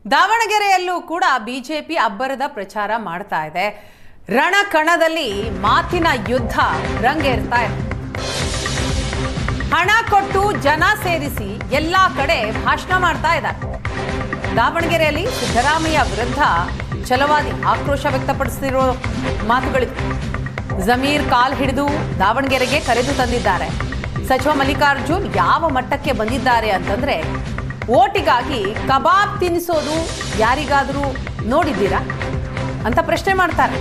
ದಾವಣಗೆರೆಯಲ್ಲೂ ಕೂಡ ಬಿಜೆಪಿ ಅಬ್ಬರದ ಪ್ರಚಾರ ಮಾಡ್ತಾ ಇದೆ. ರಣಕಣದಲ್ಲಿ ಮಾತಿನ ಯುದ್ಧ ರಂಗೇರ್ತಾ ಇದೆ. ಹಣ ಕೊಟ್ಟು ಜನ ಸೇರಿಸಿ ಎಲ್ಲಾ ಕಡೆ ಭಾಷಣ ಮಾಡ್ತಾ ಇದ್ದಾರೆ. ದಾವಣಗೆರೆಯಲ್ಲಿ ಸಿದ್ದರಾಮಯ್ಯ ವಿರುದ್ಧ ಛಲವಾದಿ ಆಕ್ರೋಶ ವ್ಯಕ್ತಪಡಿಸಿರೋ ಮಾತುಗಳಿವೆ. ಜಮೀರ್ ಕಾಲ್ ಹಿಡಿದು ದಾವಣಗೆರೆಗೆ ಕರೆದು ತಂದಿದ್ದಾರೆ. ಸಚಿವ ಮಲ್ಲಿಕಾರ್ಜುನ್ ಯಾವ ಮಟ್ಟಕ್ಕೆ ಬಂದಿದ್ದಾರೆ ಅಂತಂದ್ರೆ, ಓಟಿಗಾಗಿ ಕಬಾಬ್ ತಿನ್ನಿಸೋದು ಯಾರಿಗಾದರೂ ನೋಡಿದ್ದೀರಾ ಅಂತ ಪ್ರಶ್ನೆ ಮಾಡ್ತಾರೆ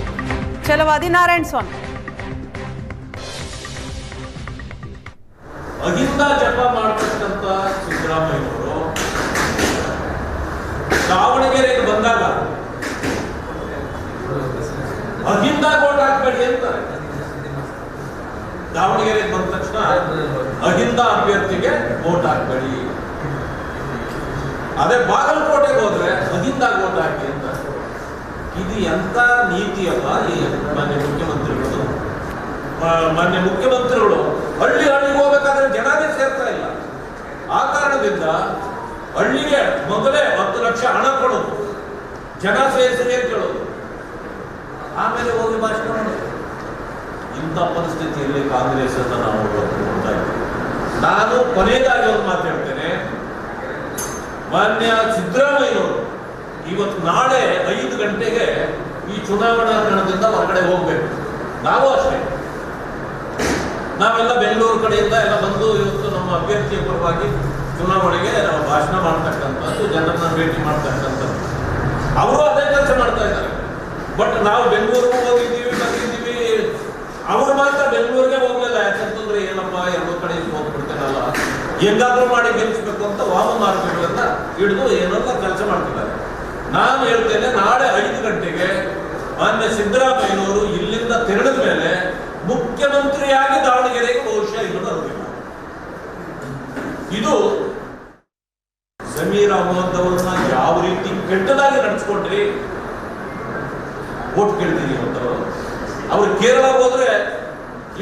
ಛಲವಾದಿ ನಾರಾಯಣ ಸ್ವಾಮಿ. ಅಹಿಂದ ಜಪ ಮಾಡತಕ್ಕಂತ ಸಿದ್ದರಾಮಯ್ಯನವರು ದಾವಣಗೆರೆಗೆ ಬಂದಾಗ ಅಹಿಂದ ಓಟ್ ಹಾಕ್ಬೇಡಿ ಅಂತಾರೆ. ದಾವಣಗೆರೆಗೆ ಬಂದ ತಕ್ಷಣ ಅಹಿಂದ ಅಭ್ಯರ್ಥಿಗೆ ಓಟ್ ಹಾಕ್ಬೇಡಿ, ಅದೇ ಬಾಗಲಕೋಟೆಗೆ ಹೋದ್ರೆ ಅಹಿಂದ ಓಟ್ ಹಾಕಿ ಅಂತ. ಇದು ಎಂತ ನೀತಿ ಅಲ್ಲ ಈ ಮಾನ್ಯ ಮುಖ್ಯಮಂತ್ರಿಗಳು ಹಳ್ಳಿಗೆ ಹೋಗ್ಬೇಕಾದ್ರೆ ಜನನೇ ಸೇರ್ತಾ ಇಲ್ಲ. ಆ ಕಾರಣದಿಂದ ಹಳ್ಳಿಗೆ ಮೊದಲೇ 10 ಲಕ್ಷ ಹಣ ಕೊಡೋದು, ಜನ ಸೇರಿಸಿ ಅಂತ ಹೇಳೋದು, ಆಮೇಲೆ ಹೋಗಿ ಭಾಷಣ ಮಾಡೋದು. ಇಂಥ ಪರಿಸ್ಥಿತಿಯಲ್ಲಿ ಕಾಂಗ್ರೆಸ್ ಅನ್ನು ನಾವು ನೋಡ್ತಾ ಇದ್ದೀವಿ. ನಾನು ಕೊನೆಯದಾಗಿ ಒಂದು ಮಾತಾಡ್ತೇನೆ. ಮಾನ್ಯ ಸಿದ್ದರಾಮಯ್ಯನವರು ಇವತ್ತು ನಾಳೆ 5 ಗಂಟೆಗೆ ಈ ಚುನಾವಣಾ ಕಣದಿಂದ ಹೊರಗಡೆ ಹೋಗ್ಬೇಕು. ನಾವು ಅಷ್ಟೇ, ನಾವೆಲ್ಲ ಬೆಂಗಳೂರು ಕಡೆಯಿಂದ ಎಲ್ಲ ಬಂದು ಇವತ್ತು ನಮ್ಮ ಅಭ್ಯರ್ಥಿಯ ಪರವಾಗಿ ಚುನಾವಣೆಗೆ ನಾವು ಭಾಷಣ ಮಾಡ್ತಕ್ಕಂಥದ್ದು, ಜನರನ್ನ ಭೇಟಿ ಮಾಡ್ತಕ್ಕಂಥದ್ದು. ಅವರು ಅದೇ ಕೆಲಸ ಮಾಡ್ತಾ ಇದ್ದಾರೆ. ಬಟ್ ನಾವು ಬೆಂಗಳೂರಿಗೆ ಹೋಗಿದ್ದೀವಿ, ಬಂದಿದ್ದೀವಿ. ಅವರು ಮಾತ್ರ ಬೆಂಗಳೂರಿಗೆ ಹೋಗ್ಲಿಲ್ಲ. ಯಾಕಂತಂದ್ರೆ ಏನಪ್ಪ ಎರಡೂ ಕಡೆ ಹೋಗ್ಬಿಡ್ತೇನಲ್ಲ, ಹೆಂಗಾದ್ರೂ ಮಾಡಿ ಗೆಲ್ಲಿಸ್ಬೇಕು ಅಂತ ವಾಮ ಮಾರ್ಗಗಳನ್ನ ಹಿಡಿದು ಏನೆಲ್ಲ ಕೆಲಸ ಮಾಡ್ತಿದ್ದಾರೆ. ನಾನು ಹೇಳ್ತೇನೆ, ನಾಳೆ 5 ಗಂಟೆಗೆ ಮಾನ್ಯ ಸಿದ್ದರಾಮಯ್ಯನವರು ಇಲ್ಲಿಂದ ತೆರಳಿದ ಮೇಲೆ ಮುಖ್ಯಮಂತ್ರಿಯಾಗಿ ದಾವಣಗೆರೆಗೆ ಬಹುಶಃ ಇನ್ನು ಬರುವುದಿಲ್ಲ. ಇದು ಜಮೀರ್ ಅಹಮದ್ ಅವರನ್ನ ಯಾವ ರೀತಿ ಕೆಟ್ಟದಾಗಿ ನಡೆಸ್ಕೊಂಡ್ರಿ, ಓಟ್ ಕೇಳ್ತೀನಿ ಇವತ್ತು. ಅವ್ರು ಕೇರಳ ಹೋದ್ರೆ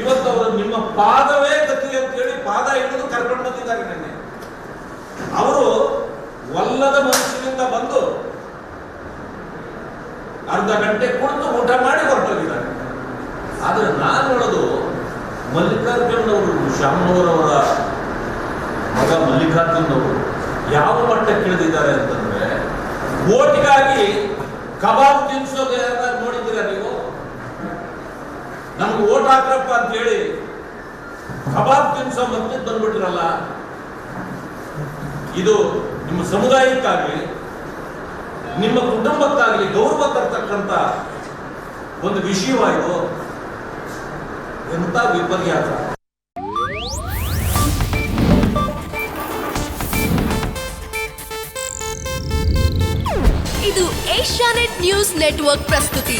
ಇವತ್ತು ಅವರು ನಿಮ್ಮ ಪಾದವೇ ಗತಿ ಅಂತ ಹೇಳಿ ಪಾದ ಹಿಡಿದು ಕರ್ಕೊಂಡು ಬಂದಿದ್ದಾರೆ. ನಿನ್ನೆ ಅವರು ಒಲ್ಲದ ಮನಸ್ಸಿನಿಂದ ಬಂದು ಅರ್ಧ ಗಂಟೆ ಕುಳಿತು ಊಟ ಮಾಡಿ ಹೊರಟೋಗಿದ್ದಾರೆ. ಆದ್ರೆ ನಾನು ನೋಡೋದು ಮಲ್ಲಿಕಾರ್ಜುನ್ ಅವರು, ಶ್ಯಾಮನವರವರ ಮಗ ಮಲ್ಲಿಕಾರ್ಜುನ್ ಅವರು ಯಾವ ಮಟ್ಟಕ್ಕೆ ಇಳಿದಿದ್ದಾರೆ ಅಂತಂದ್ರೆ, ಓಟಿಗಾಗಿ ಕಬಾಬ್ ತಿನ್ಸೋದು ಯಾರು ನೋಡಿದ್ದೀರಾ ನೀವು? ನಮ್ಗೆ ಓಟ್ ಹಾಕ್ರಪ್ಪ ಅಂತ ಹೇಳಿ ಕಬಾಬ್ ತಿನ್ಸೋ ಮತ್ತೆ ಬಂದ್ಬಿಟ್ರಲ್ಲ. ಇದು ನಿಮ್ಮ ಸಮುದಾಯಕ್ಕಾಗ್ಲಿ ನಿಮ್ಮ ಕುಟುಂಬಕ್ಕಾಗ್ಲಿ ಗೌರವ ತರ್ತಕ್ಕಂಥ ಒಂದು ವಿಷಯವಾಯಿತು. ಎಂತ ವಿಪರ್ಯಾಸ. ಇದು ಏಷ್ಯಾನೆಟ್ ನ್ಯೂಸ್ ನೆಟ್ವರ್ಕ್ ಪ್ರಸ್ತುತಿ.